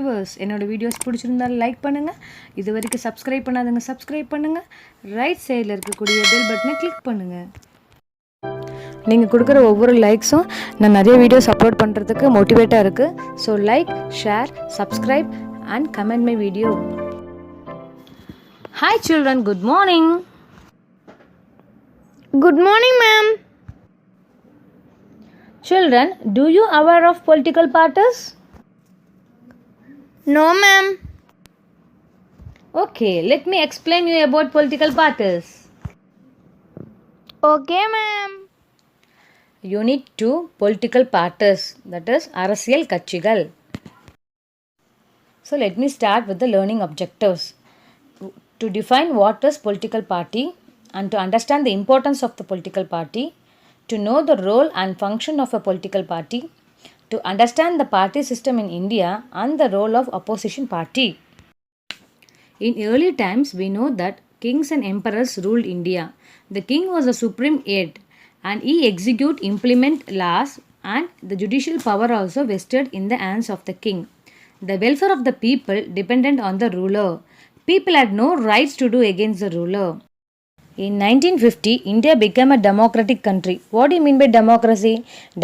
viewers, என்னோட videos பிடிச்சிருந்தா like பண்ணுங்க. இதுவரைக்கும் சப்ஸ்கிரைப் பண்ணாதவங்க சப்ஸ்கிரைப் பண்ணுங்க. ரைட் சைடில் இருக்கக்கூடிய பெல் பட்டனை கிளிக் பண்ணுங்க. நீங்கள் கொடுக்குற ஒவ்வொரு லைக்ஸும் நான் நிறைய வீடியோஸ் அப்லோட் பண்ணுறதுக்கு மோட்டிவேட்டாக இருக்குது. So like, share, subscribe and comment my video. Hi children, good morning. Good morning, ma'am. Children, do you aware of political parties? No, ma'am. Okay, let me explain you about political parties. Okay, ma'am. Unit 2 political parties, that is அரசியல் கட்சிகள். So let me start with the learning objectives. To define what is political party and to understand the importance of the political party, to know the role and function of a political party, to understand the party system in India and the role of opposition party. In early times, we know that kings and emperors ruled India. The king was the supreme head and he implement laws, and the judicial power also vested in the hands of the king. The welfare of the people depended on the ruler. People had no rights to do against the ruler. In 1950, India became a democratic country. What do you mean by democracy?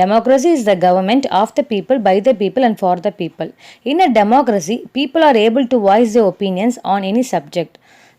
Democracy is the government of the people, by the people and for the people. In a democracy, people are able to voice their opinions on any subject.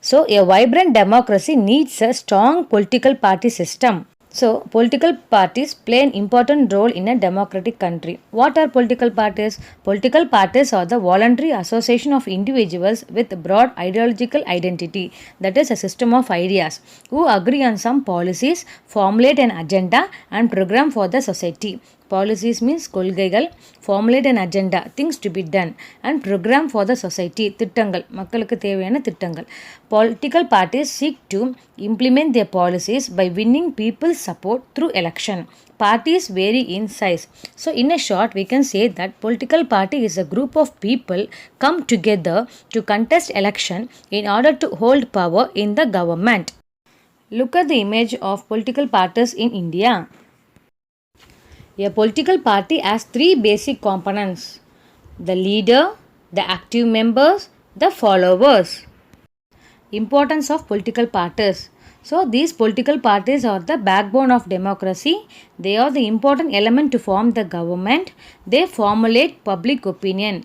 So, a vibrant democracy needs a strong political party system. So, political parties play an important role in a democratic country. What are political parties? Political parties are the voluntary association of individuals with broad ideological identity, that is a system of ideas, who agree on some policies, formulate an agenda and program for the society. Policies means கொள்கைகள், formulate an agenda, things to be done, and program for the society, திட்டங்கள், மக்களுக்கு தேவையான திட்டங்கள். Political parties seek to implement their policies by winning people's support through election. Parties vary in size. So in a short, we can say that political party is a group of people come together to contest election in order to hold power in the government. Look at the image of political parties in India. A political party has three basic components: the leader, the active members, the followers. Importance of political parties. So these political parties are the backbone of democracy. They are the important element to form the government. They formulate public opinion.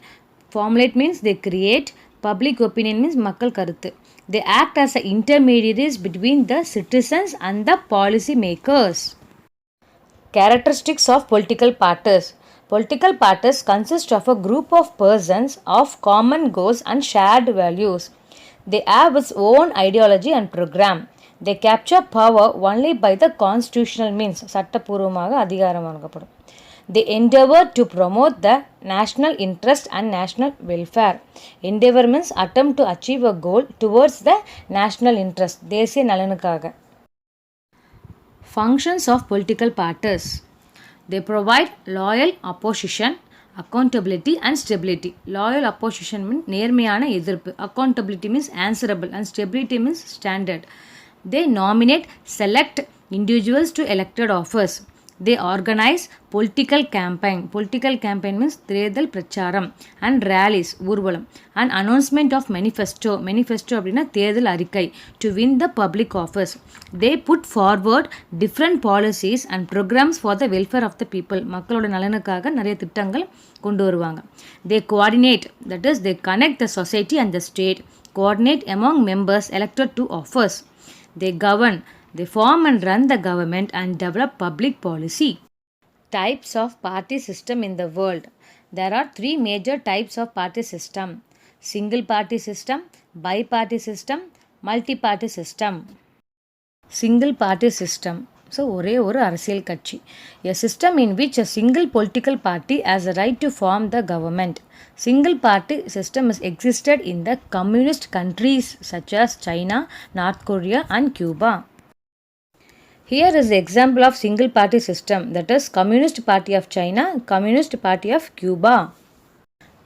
Formulate means they create. Public opinion means மக்கள் கருத்து. They act as intermediaries between the citizens and the policy makers. Characteristics of political parties. Political parties consist of a group of persons of common goals and shared values. They have its own ideology and program. They capture power only by the constitutional means. சட்டபூர்வமாக அதிகாரம் வழங்கப்படும். They endeavor to promote the national interest and national welfare. Endeavor means attempt to achieve a goal towards the national interest. தேசிய நலனுக்காக. Functions of political parties. They provide loyal opposition, accountability and stability. Loyal opposition means நேர்மையான எதிர்ப்பு. Accountability means answerable and stability means standard. They nominate, select individuals to elected office. They organize political campaign. Political campaign means தேர்தல் பிரச்சாரம் and rallies, ஊர்வலம், and announcement of manifesto. Manifesto அப்படின்னா தேர்தல் அறிக்கை, to win the public office. They put forward different policies and programs for the welfare of the people. மக்களோட நலனுக்காக நிறைய திட்டங்கள் கொண்டு வருவாங்க. They coordinate, that is they connect the society and the state. Coordinate among members elected to office. They govern. They form and run the government and develop public policy. Types of party system in the world. There are three major types of party system: single party system, bi-party system, multi-party system. Single party system. So ஒரே ஒரு அரசியல் கட்சி. A system in which a single political party has a right to form the government. Single party system has existed in the communist countries such as China, North Korea and Cuba. Here is the example of single party system, that is Communist Party of China, Communist Party of Cuba.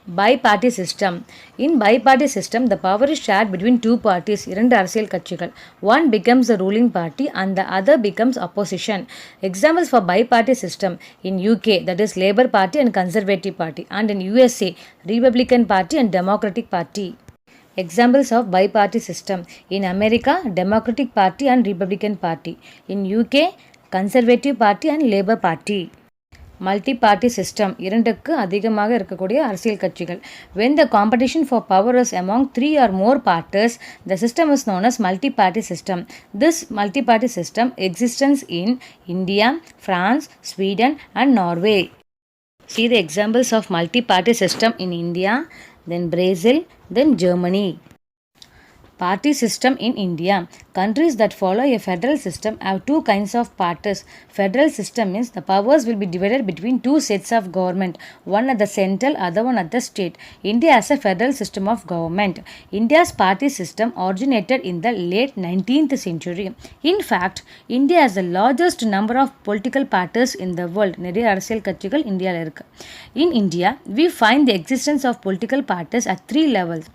Bi-party system. In bi-party system, the power is shared between two parties, இரண்டு அரசியல் கட்சிகள். One becomes the ruling party and the other becomes opposition. Examples for bi-party system in UK, that is Labour Party and Conservative Party, and in USA, Republican Party and Democratic Party. Examples of bi-party system in America, Democratic Party and Republican Party. In UK, Conservative Party and Labour Party. Multi party system இரண்டுக்கு அதிகமாக இருக்கக்கூடிய அரசியல் கட்சிகள். when the competition for power is among 3 or more parties, the system is known as multi-party system. This multi-party system exists in India, France, Sweden and Norway. See the examples of multi-party system in India, then Brazil, then Germany. Party system in India. Countries that follow a federal system have two kinds of parties. Federal system means the powers will be divided between two sets of government, one at the central, other one at the state. India has a federal system of government. India's party system originated in the late 19th century. In fact, India has the largest number of political parties in the world. நிறைய அரசியல் கட்சிகள் இந்தியாவில் இருக்கு. In India, we find the existence of political parties at three levels: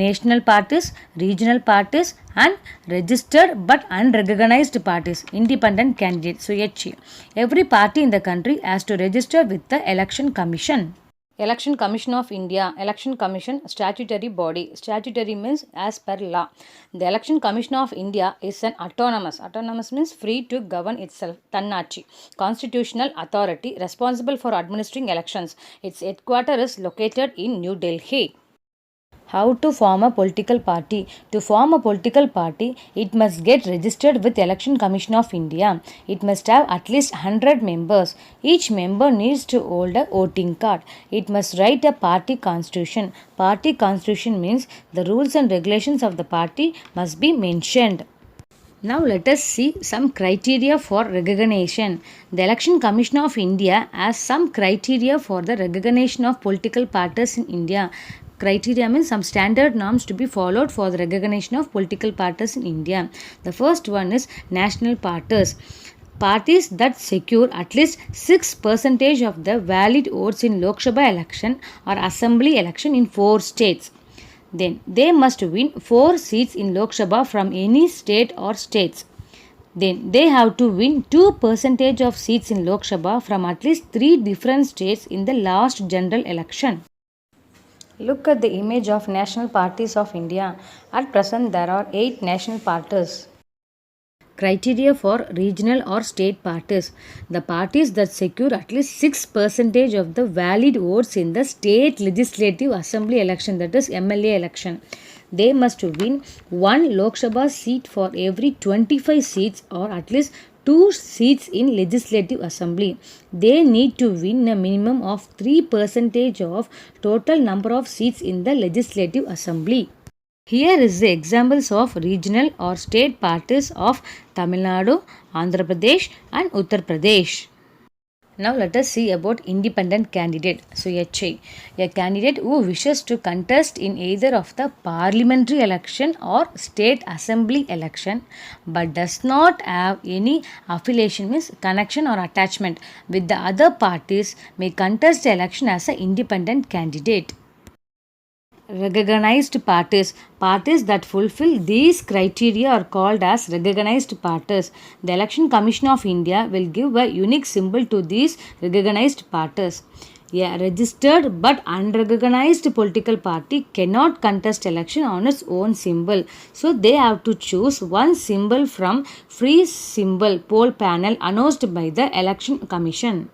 national parties, regional parties and registered but unrecognized parties, independent candidates. So every party in the country has to register with the election commission. Election Commission of India. Election Commission, statutory body. Statutory means as per law. The Election Commission of India is an autonomous means free to govern itself, தன்னாட்சி, constitutional authority responsible for administering elections. Its headquarters is located in New Delhi. How to form a political party? To form a political party, it must get registered with Election Commission of India. It must have at least 100 members. Each member needs to hold a voting card. It must write a party constitution. Party constitution means the rules and regulations of the party must be mentioned. Now let us see some criteria for recognition. The Election Commission of India has some criteria for the recognition of political parties in India. Criteria means some standard norms to be followed for the recognition of political parties in India. The first one is national parties. Parties that secure at least 6% of the valid votes in Lok Sabha election or assembly election in 4 states. Then they must win 4 seats in Lok Sabha from any state or states. Then they have to win 2% of seats in Lok Sabha from at least 3 different states in the last general election. Look at the image of national parties of India. At present, there are 8 national parties. Criteria for regional or state parties. The parties that secure at least 6% of the valid votes in the state legislative assembly election, that is MLA election. They must win 1 Lok Sabha seat for every 25 seats or at least 2 seats in legislative assembly. They need to win a minimum of 3% of total number of seats in the legislative assembly. Here is the examples of regional or state parties of Tamil Nadu, Andhra Pradesh and Uttar Pradesh. Now let us see about independent candidate. So a candidate who wishes to contest in either of the parliamentary election or state assembly election but does not have any affiliation, means connection or attachment with the other parties, may contest the election as an independent candidate. Recognized parties. Parties that fulfill these criteria are called as recognized parties. The Election Commission of India will give a unique symbol to these recognized parties. A registered but unrecognized political party cannot contest election on its own symbol. So they have to choose one symbol from free symbol poll panel announced by the Election Commission.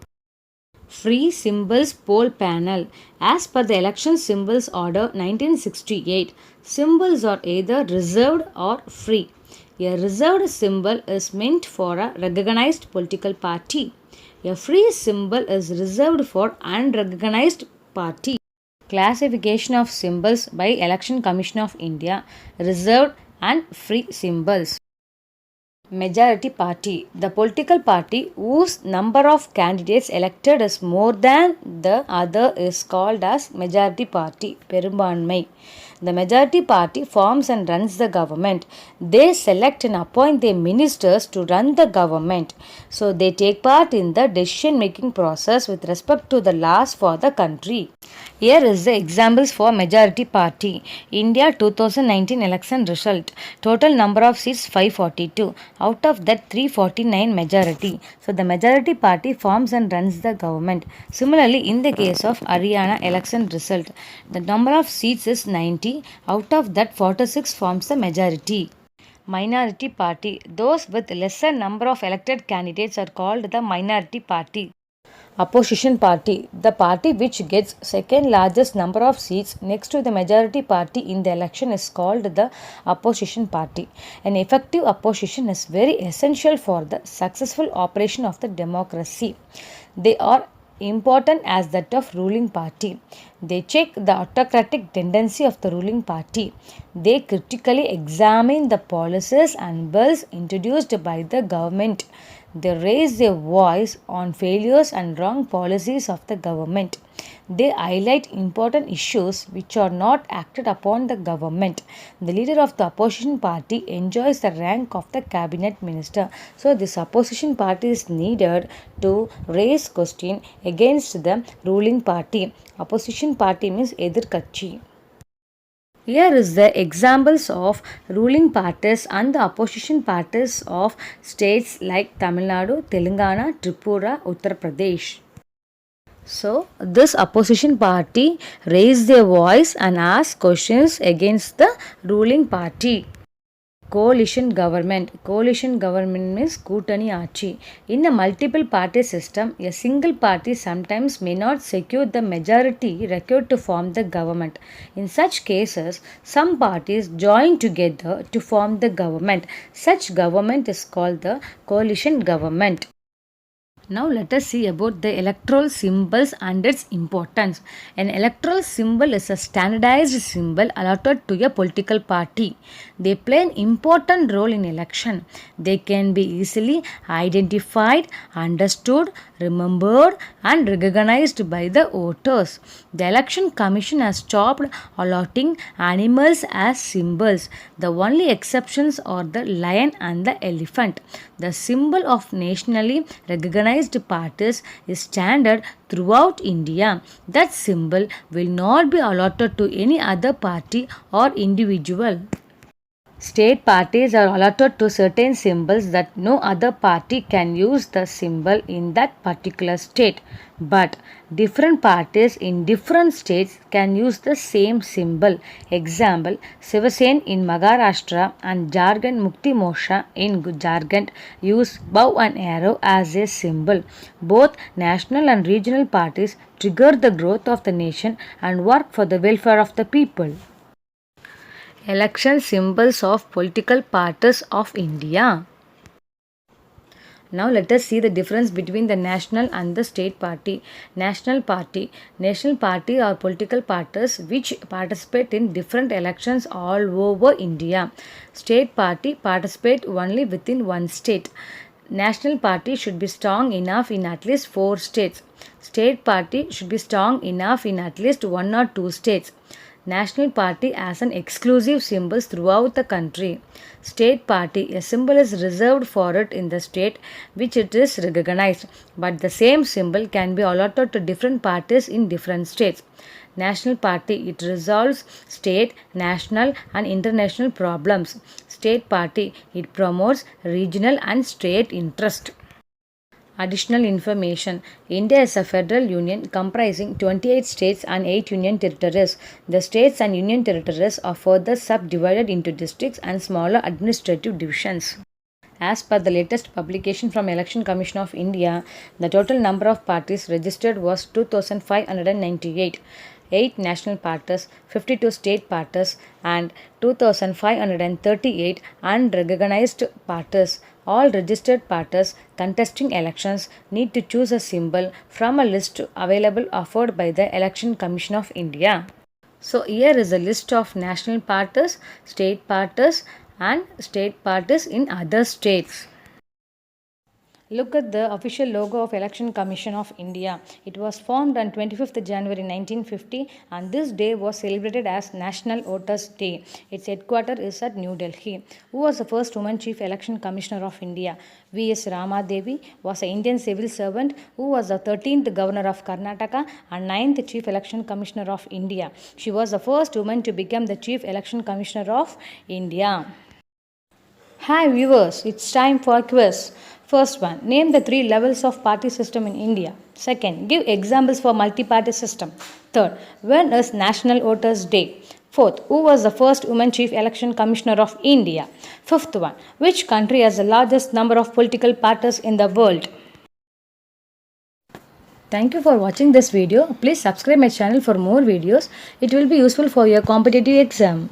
Free Symbols Poll Panel. As per the Election Symbols Order 1968, symbols are either reserved or free. A reserved symbol is meant for a recognized political party. A free symbol is reserved for unrecognized party. Classification of symbols by Election Commission of India. Reserved and free symbols. Majority party. The political party whose number of candidates elected is more than the other is called as majority party. Perumbanmai. The majority party forms and runs the government. They select and appoint their ministers to run the government. So they take part in the decision making process with respect to the laws for the country. Here is the examples for majority party. India 2019 election result. Total number of seats 542. Out of that 349 majority. So the majority party forms and runs the government. Similarly, in the case of Haryana election result, the number of seats is 90. Out of that 46 forms the majority. Minority party. Those with lesser number of elected candidates are called the minority party. Opposition party. The party which gets second largest number of seats next to the majority party in the election is called the opposition party. An effective opposition is very essential for the successful operation of the democracy. They are important as that of ruling party. They check the autocratic tendency of the ruling party. They critically examine the policies and bills introduced by the government. They raise their voice on failures and wrong policies of the government. They highlight important issues which are not acted upon the government. The leader of the opposition party enjoys the rank of the cabinet minister. So this opposition party is needed to raise question against the ruling party. Opposition party means edirkatchi. Here is the examples of ruling parties and the opposition parties of states like Tamil Nadu, Telangana, Tripura, Uttar Pradesh. So, this opposition party raised their voice and asked questions against the ruling party. Coalition government. Coalition government means Kutani Achi. In a multiple party system, a single party sometimes may not secure the majority required to form the government. In such cases, some parties join together to form the government. Such government is called the coalition government. Now let us see about the electoral symbols and its importance. An electoral symbol is a standardized symbol allotted to a political party. They play an important role in election. They can be easily identified, understood, remembered and recognized by the voters. The Election Commission has stopped allotting animals as symbols. The only exceptions are the lion and the elephant. The symbol of nationally recognized parties is standard throughout India. That symbol will not be allotted to any other party or individual. State parties are allotted to certain symbols that no other party can use the symbol in that particular state. But different parties in different states can use the same symbol. Example, Shivasen in Maharashtra and Jharkhand Mukti Morcha in Jharkhand use bow and arrow as a symbol. Both national and regional parties trigger the growth of the nation and work for the welfare of the people. Election symbols of political parties of India. Now let us see the difference between the national and the state party. National party. National party are political parties which participate in different elections all over India. State party participate only within one state. National party should be strong enough in at least 4 states. State party should be strong enough in at least 1 or 2 states. National party as an exclusive symbol throughout the country. State party, a symbol is reserved for it in the state which it is recognized, but the same symbol can be allotted to different parties in different states. National party, it resolves state, national and international problems. State party, it promotes regional and state interest. Additional information. India is a federal union comprising 28 states and 8 union territories. The states and union territories are further subdivided into districts and smaller administrative divisions. As per the latest publication from Election Commission of India, the total number of parties registered was 2598. 8 national parties, 52 state parties and 2538 unrecognized parties. All registered parties contesting elections need to choose a symbol from a list available offered by the Election Commission of India. So here is a list of national parties, state parties and state parties in other states. Look at the official logo of Election Commission of India. It was formed on 25th January 1950 and this day was celebrated as National Voters Day. Its headquarters is at New Delhi. Who was the first woman Chief Election Commissioner of India? V.S. Ramadevi was an Indian civil servant who was the 13th Governor of Karnataka and 9th Chief Election Commissioner of India. She was the first woman to become the Chief Election Commissioner of India. Hi viewers, it's time for a quiz. First one, name the three levels of party system in India. Second, give examples for multi-party system. Third, when is National Voters Day? Fourth, who was the first woman Chief Election Commissioner of India? Fifth one, which country has the largest number of political parties in the world? Thank you for watching this video. Please subscribe my channel for more videos. It will be useful for your competitive exam.